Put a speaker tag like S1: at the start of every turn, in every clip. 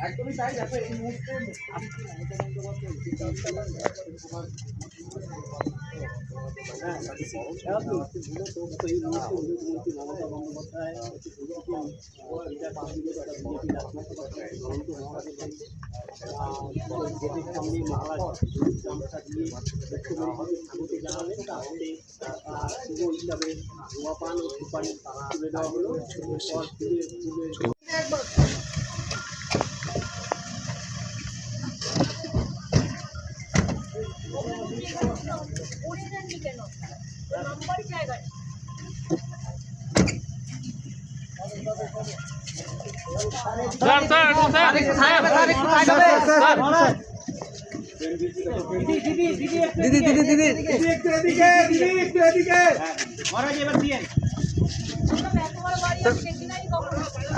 S1: একদমই তাই। দেখো এই মুহূর্তে মুখ্যমন্ত্রী মমতা বন্দ্যোপাধ্যায়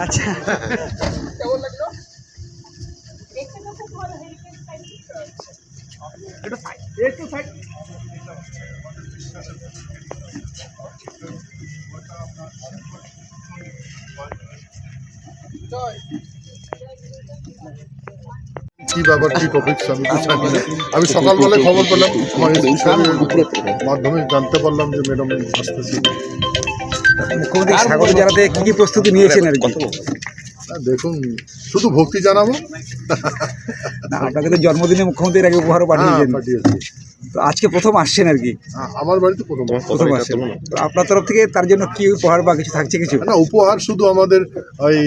S2: আচ্ছা
S1: একটু সাইড
S3: কি ব্যাপার কি টপিকস আমি তো জানি না। আমি সকালবেলায় খবর পেলাম, আমার মাধ্যমে জানতে পারলাম যে ম্যাডাম আসতেছি।
S2: মুখ্যমন্ত্রী স্বাগত জানাতে কি কি প্রস্তুতি নিয়েছেন আর কি?
S3: দেখুন, শুধু ভক্তি জানাবো
S2: না, আপনাকে তো জন্মদিনে মুখ্যমন্ত্রীর আগে উপহারও পাঠিয়েছেন,
S3: পাঠিয়েছি।
S2: তো আজকে প্রথম আসছেন আর কি?
S3: আমার বাড়িতে প্রথম
S2: আসছেন, তো আপনার তরফ থেকে তার জন্য কি উপহার বা কিছু থাকছে? কিছু
S3: না, উপহার শুধু আমাদের ওই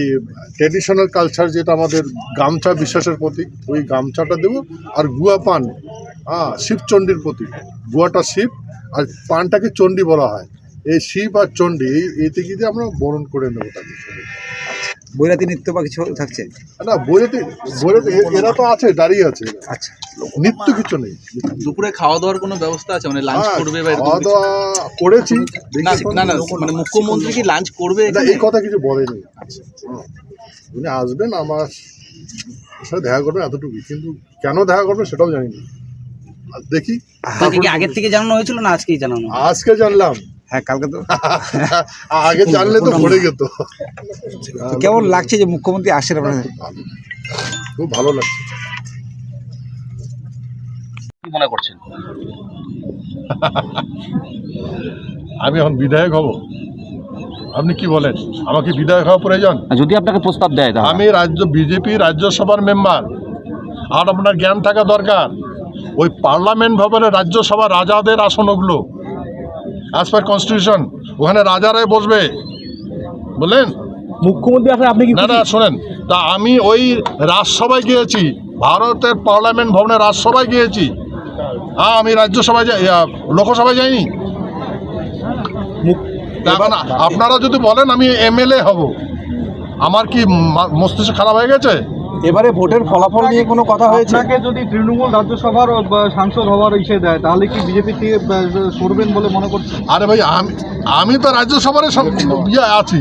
S3: ট্র্যাডিশনাল কালচার, যেটা আমাদের গামছা বিশ্বাসের প্রতীক, ওই গামছাটা দেবো। আর গুয়া পান, শিবচণ্ডীর প্রতীক। গুয়াটা শিব আর পানটাকে চণ্ডী বলা হয়। এই শিব আর চণ্ডী এই থেকে দিয়ে আমরা বরণ করে নেবো তাকে।
S2: বৈরাতি নৃত্য বা কিছু থাকছে?
S3: না, বইয়েতে এরা তো আছে, দাঁড়িয়ে আছে।
S2: আচ্ছা,
S3: নিত্য কিছু নেই।
S4: দুপুরে খাওয়া দাওয়ার কোনো ব্যবস্থা আছে? মানে লাঞ্চ করবে বা
S3: খাওয়া দাওয়া করেছি।
S4: না না, মানে মুখ্যমন্ত্রী কি লাঞ্চ করবে?
S3: এই কথা কিছু বলেনি। উনি আসবেন, আমার সাথে দেখা করবেন, এতটুকুই। কিন্তু কেন দেখা করবেন সেটাও জানি না। দেখি
S2: আগের থেকে জানানো হয়েছিল না আজকেই জানানো?
S3: আজকে জানলাম।
S2: হ্যাঁ, কালকে তো
S3: আগে জানলে তো ভরে যেত।
S2: কেমন লাগছে যে মুখ্যমন্ত্রী আসেন আপনাদের?
S3: খুব ভালো লাগছে।
S4: কি মনে করছেন?
S3: আমি এখন বিধায়ক হব? আপনি কি বলেন, আমাকে বিধায়ক হওয়া প্রয়োজন?
S4: যদি আপনাকে প্রস্তাব দেয়,
S3: আমি বিজেপি রাজ্যসভার মেম্বার। আর আপনার জ্ঞান থাকা দরকার, ওই পার্লামেন্ট ভবনে রাজ্যসভা রাজাদের আসন, ওগুলো অ্যাজ পার কনস্টিটিউশন, ওখানে রাজারাই বসবে। বললেন
S4: মুখ্যমন্ত্রী আসলে আপনি কি?
S3: না, শোনেন, তা আমি ওই রাজসভায় গিয়েছি, ভারতের পার্লামেন্ট ভবনে রাজসভায় গিয়েছি। আমি রাজ্যসভায় লোকসভায় যাইনি। আপনারা যদি বলেন আমি এমএলএ হব, আমার কি মস্তিষ্ক খারাপ হয়ে গেছে?
S2: এবারে ভোটের ফলাফল নিয়ে কোনো কথা হয়েছে?
S1: আপনাকে যদি তৃণমূল রাজ্যসভার সাংসদ হওয়ার ইচ্ছে দেয়, তাহলে কি বিজেপি থেকে করবেন বলে মনে করছেন?
S3: আরে ভাই, আমি তো রাজ্যসভার আছি,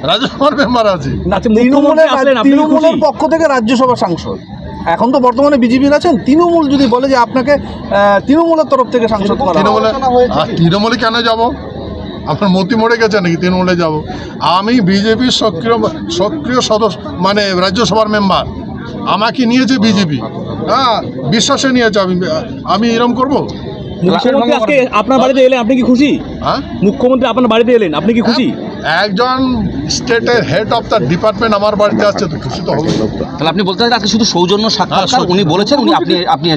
S3: রাজ্যসভার মেম্বার আছি।
S1: তৃণমূলের পক্ষ থেকে রাজ্যসভা সাংসদ, এখন তো বর্তমানে বিজেপির আছেন। তৃণমূল যদি বলে যে আপনাকে তৃণমূলের তরফ থেকে সাংসদ করা,
S3: তৃণমূলে কেন যাব? আপনার মতি মরে গেছে নাকি তৃণমূলে যাব? আমি বিজেপির সক্রিয় সদস্য, মানে রাজ্যসভার মেম্বার। আমাকে নিয়েছে বিজেপি, বিশ্বাসে নিয়েছে। আমি এরকম করবো?
S4: মুখ্যমন্ত্রী আজকে আপনার বাড়িতে এলেন, আপনি কি খুশি?
S3: হ্যাঁ,
S4: মুখ্যমন্ত্রী আপনার বাড়িতে এলেন, আপনি কি খুশি?
S3: একজন স্টেটের হেড অফ দ্য ডিপার্টমেন্ট আমার বাড়িতে আসছে, তো খুশি তো হবে।
S4: তাহলে আপনি বলতে চান আজকে শুধু সৌজন্য সাক্ষাৎকার? উনি বলেছেন আপনি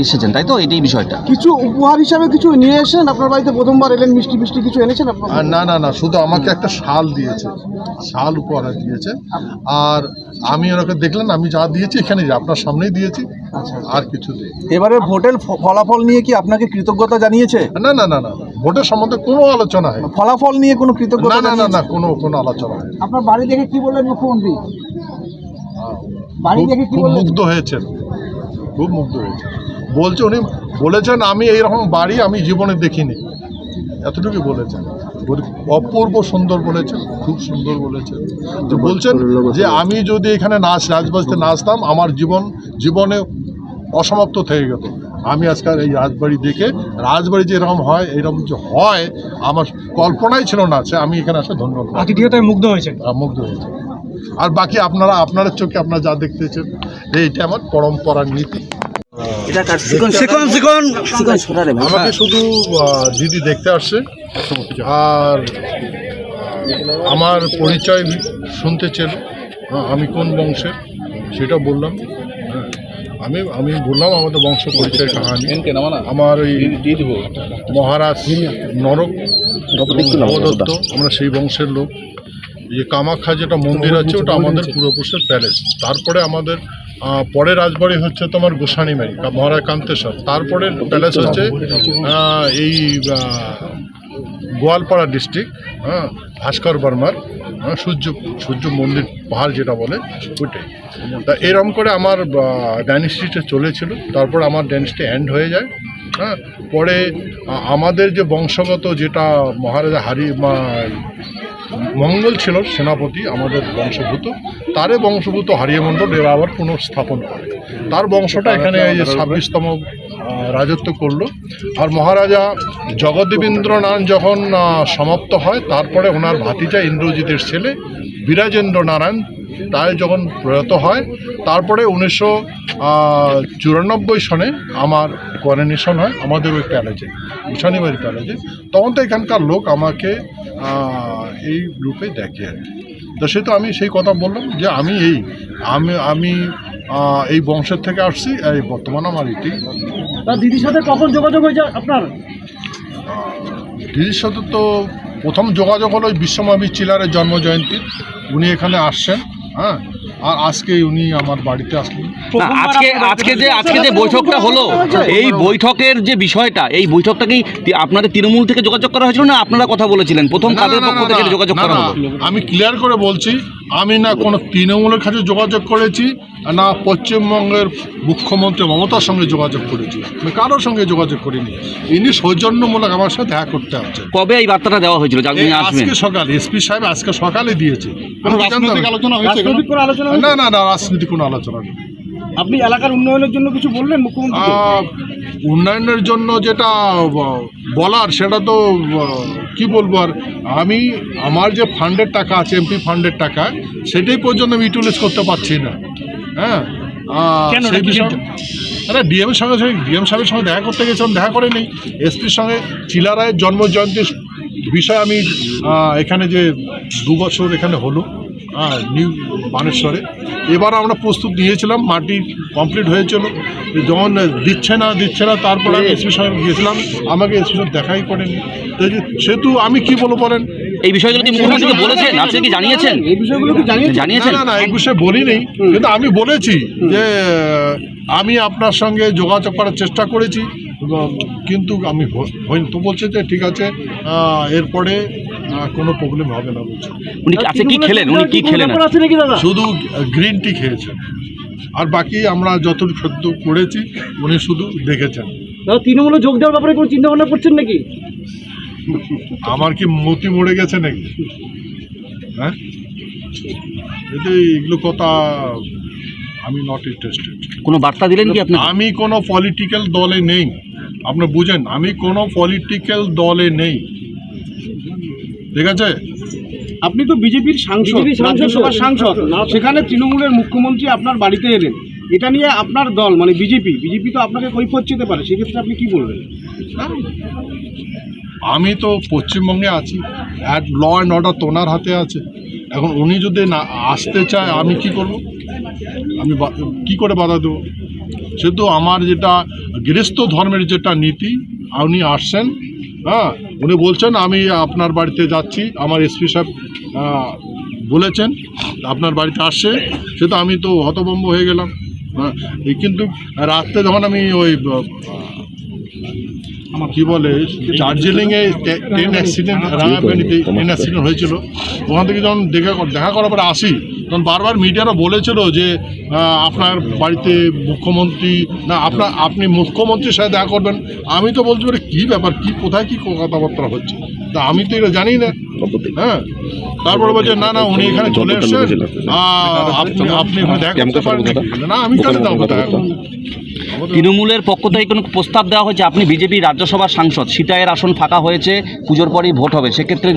S4: এসেছেন, তাই তো? এটাই বিষয়টা।
S1: কিছু উপহার হিসাবে কিছু নিয়ে এসেছেন আপনার বাড়িতে? প্রথমবার এলেন, মিষ্টি কিছু এনেছেন আপনার?
S3: না, শুধু আমাকে একটা শাল দিয়েছে, শাল উপহার দিয়েছে। আর আমি ওনাকে দেখলেন, আমি যা দিয়েছি এখানে আপনার সামনেই দিয়েছি, আর কিছু দিই।
S1: এবারে ভোটের ফলাফল নিয়ে কি আপনাকে কৃতজ্ঞতা জানিয়েছে?
S3: না, ভোটের সম্বন্ধে কোনো আলোচনা হয়।
S1: ফলাফল নিয়ে কোনো কৃতজ্ঞতা?
S3: না, কোনো আলোচনা হয়।
S1: আপনার বাড়ি দেখে কি বললেন মুখ্যমন্ত্রী? বাড়ি দেখে কি বললেন?
S3: মুগ্ধ হয়েছেন, খুব মুগ্ধ হয়েছে। উনি বলেছেন আমি এইরকম বাড়ি আমি জীবনে দেখিনি, এতটুকু বলেছেন। অপূর্ব সুন্দর বলেছেন, খুব সুন্দর বলেছেন। তো বলছেন যে আমি যদি এখানে রাজবাড়িতে না আসতাম, আমার জীবনে অসমাপ্ত থেকে যেত। আমি আজকাল এই রাজবাড়ি দেখে, রাজবাড়ি যে এরকম হয়, এরকম যে হয় আমার কল্পনাই ছিল না। সে আমি এখানে আসে ধন্যবাদ।
S1: আতিথেয়তায় মুগ্ধ হয়েছে।
S3: মুগ্ধ হয়েছে। আর বাকি আপনার চোখে আপনারা যা দেখতেছেন এইটা আমার পরম্পরার নীতি। আমাকে শুধু দিদি দেখতে আসছে আর আমার পরিচয় শুনতে চেন, আমি কোন বংশের সেটা বললাম। হ্যাঁ, আমি বললাম আমাদের বংশ পরিচয় কাহানি। আমার ওই মহারাজ নরক নবদত্ত, আমরা সেই বংশের লোক। যে কামাখ্যা যেটা মন্দির আছে ওটা আমাদের পূর্বপুরুষের প্যালেস। তারপরে আমাদের পরে রাজবাড়ি হচ্ছে তোমার গোসানিমারি মহারাজ কান্তেশ্বর। তারপরে প্যালেস হচ্ছে এই গোয়ালপাড়া ডিস্ট্রিক্ট, হ্যাঁ, ভাস্কর বর্মার সূর্য মন্দির পাহাড় যেটা বলে ওইটাই। তা এরকম করে আমার ডাইনেস্টিটা চলেছিল। তারপর আমার ডাইনেস্টি এন্ড হয়ে যায়। হ্যাঁ, পরে আমাদের যে বংশগত যেটা মহারাজা মঙ্গল ছিল সেনাপতি আমাদের বংশভূত, তারে বংশভূত হারিয়ামণ্ডল এরা আবার পুনঃস্থাপন করে। তার বংশটা এখানে এই যে 26তম রাজত্ব করলো। আর মহারাজা জগদ্দেবেন্দ্রনারায়ণ যখন সমাপ্ত হয়, তারপরে ওনার ভাতিজা ইন্দ্রজিতের ছেলে বিরাজেন্দ্র নারায়ণ তাই যখন প্রয়াত হয়, তারপরে 1994 সনে আমার করোনেশন হয় আমাদের ওই প্যালেজে, শনিবারি প্যালেজে। তখন তো এখানকার লোক আমাকে এই রূপে দেখে আর কি। তো সে তো আমি সেই কথা বললাম যে আমি এই বংশের থেকে আসছি, এই বর্তমানে আমার এটি।
S5: দিদির সাথে কখন যোগাযোগ হয়েছে আপনার?
S3: দিদির সাথে তো প্রথম যোগাযোগ হলো বিশ্বমাবী চিলারের জন্মজয়ন্তী, উনি এখানে আসছেন। হ্যাঁ, আর আজকে উনি আমার বাড়িতে আসলেন।
S4: আজকে যে বৈঠকটা হলো, এই বৈঠকের যে বিষয়টা, এই বৈঠকটা কি আপনাদের তৃণমূল থেকে যোগাযোগ করা হয়েছিল না আপনারা কথা বলেছিলেন? প্রথম কাদের পক্ষ থেকে যোগাযোগ করা হলো?
S3: আমি ক্লিয়ার করে বলছি, আমি না কোনো তৃণমূলের কাছে যোগাযোগ করেছি, না পশ্চিমবঙ্গের মুখ্যমন্ত্রী মমতার সঙ্গে যোগাযোগ করেছি। আমি কারোর সঙ্গে যোগাযোগ করিনি। ইনি সৌজন্যমূলক আমার সাথে দেখা করতে আসছে।
S4: কবে এই বার্তাটা দেওয়া হয়েছিল?
S3: আজকে সকালে এসপি সাহেব আজকে সকালে দিয়েছে।
S5: রাজনৈতিক আলোচনা হয়েছে?
S3: না, রাজনীতি কোনো আলোচনা নেই।
S5: আপনি এলাকার উন্নয়নের জন্য কিছু বললেন মুখ্যমন্ত্রী?
S3: উন্নয়নের জন্য যেটা বলার সেটা তো কি বলবো। আর আমি আমার যে ফান্ডের টাকা আছে, এমপি ফান্ডের টাকা, সেটাই পর্যন্ত আমি ইউটিলাইজ করতে পারছি না। হ্যাঁ, সেই বিষয়ে ডিএম সাহেবের সঙ্গে দেখা করতে গেছিলাম, দেখা করে নেই। এসপির সঙ্গে চিলারায়ের জন্মজয়ন্তীর বিষয়ে আমি এখানে যে 2 বছর এখানে হলো নিউ বানেশ্বরে, এবার আমরা প্রস্তুত নিয়েছিলাম, মাটি কমপ্লিট হয়েছিল। যখন দিচ্ছে না তারপরে আমি এসপি সাহেব গিয়েছিলাম, আমাকে এসপি সাহেব দেখাই করেনি। সেহেতু আমি কি বলবো বলেন,
S4: এই বিষয়গুলো কি মুখ্যমন্ত্রীকে বলেছেন? আপনি কি জানিয়েছেন
S5: এই বিষয়গুলো কি
S4: জানিয়েছেন?
S3: না, এই বিষয়ে বলি নেই, কিন্তু আমি বলেছি যে আমি আপনার সঙ্গে যোগাযোগ করার চেষ্টা করেছি, কিন্তু আমি হয়নি। তো বলছে যে ঠিক আছে, এরপরে কোনো প্রবলেম হবে না বলছে।
S4: উনি কি খেলেন?
S3: শুধু গ্রিন টি খেয়েছেন, আর বাকি আমরা যতটুকু সত্য করেছি উনি শুধু দেখেছেন।
S5: তৃণমূলে যোগ দেওয়ার ব্যাপারে কোনো চিন্তা ভাবনা করছেন নাকি?
S3: আমার কি মতি মরে গেছে নাকি? হ্যাঁ, এগুলো কথা আমি নট ইন্টারেস্টেড।
S4: কোনো বার্তা দিলেন কি আপনি?
S3: আমি কোনো পলিটিক্যাল দলে নেই, আপনি বুঝেন, আমি কোনো পলিটিক্যাল দলে নেই, ঠিক আছে?
S5: আপনি তো বিজেপির সাংসদ, রাজ্যসভার সাংসদ, সেখানে তৃণমূলের মুখ্যমন্ত্রী আপনার বাড়িতে এলেন, এটা নিয়ে আপনার দল মানে বিজেপি তো আপনাকে কৈফিয়ত চেতে পারে, সেক্ষেত্রে আপনি কি বলবেন?
S3: আমি তো পশ্চিমবঙ্গে আছি, ল অ্যান্ড অর্ডার তো ওনার হাতে আছে। এখন উনি যদি না আসতে চায়, আমি কি করব? আমি কি করে বাধা দেবো? সেহেতু আমার যেটা গৃহস্থ ধর্মের যেটা নীতি, উনি আসছেন, হ্যাঁ, উনি বলছেন আমি আপনার বাড়িতে যাচ্ছি, আমার এসপি সাহেব বলেছেন আপনার বাড়িতে আসছে, সেটা আমি তো হতভম্ব হয়ে গেলাম। হ্যাঁ, কিন্তু রাত্রে যখন আমি ওই কি বলে দার্জিলিংয়ে ট্রেন অ্যাক্সিডেন্ট, রাঙাপানিতে ট্রেন অ্যাক্সিডেন্ট হয়েছিল, ওখান থেকে যখন দেখা করার পরে আসি, তখন বারবার মিডিয়ারা বলেছিল যে আপনার বাড়িতে মুখ্যমন্ত্রী না, আপনি মুখ্যমন্ত্রীর সাথে দেখা করবেন। আমি তো বলছি বলে কী ব্যাপার, কোথায় কী কথাবার্তা হচ্ছে, তা আমি তো এটা জানি না। হ্যাঁ, তারপরে বলছে না উনি এখানে চলে এসছেন, আপনি দেখা করতে পারেন না, আমি কেন যাবো দেখা করতে?
S4: তৃণমূলের পক্ষ থেকে কোনো প্রস্তাব দেওয়া হয়েছে? আপনি বিজেপি রাজ্যসভার সাংসদ, সিটাইয়ের আসন ফাঁকা হয়েছে, পুজোর পরেই ভোট হবে, সেক্ষেত্রে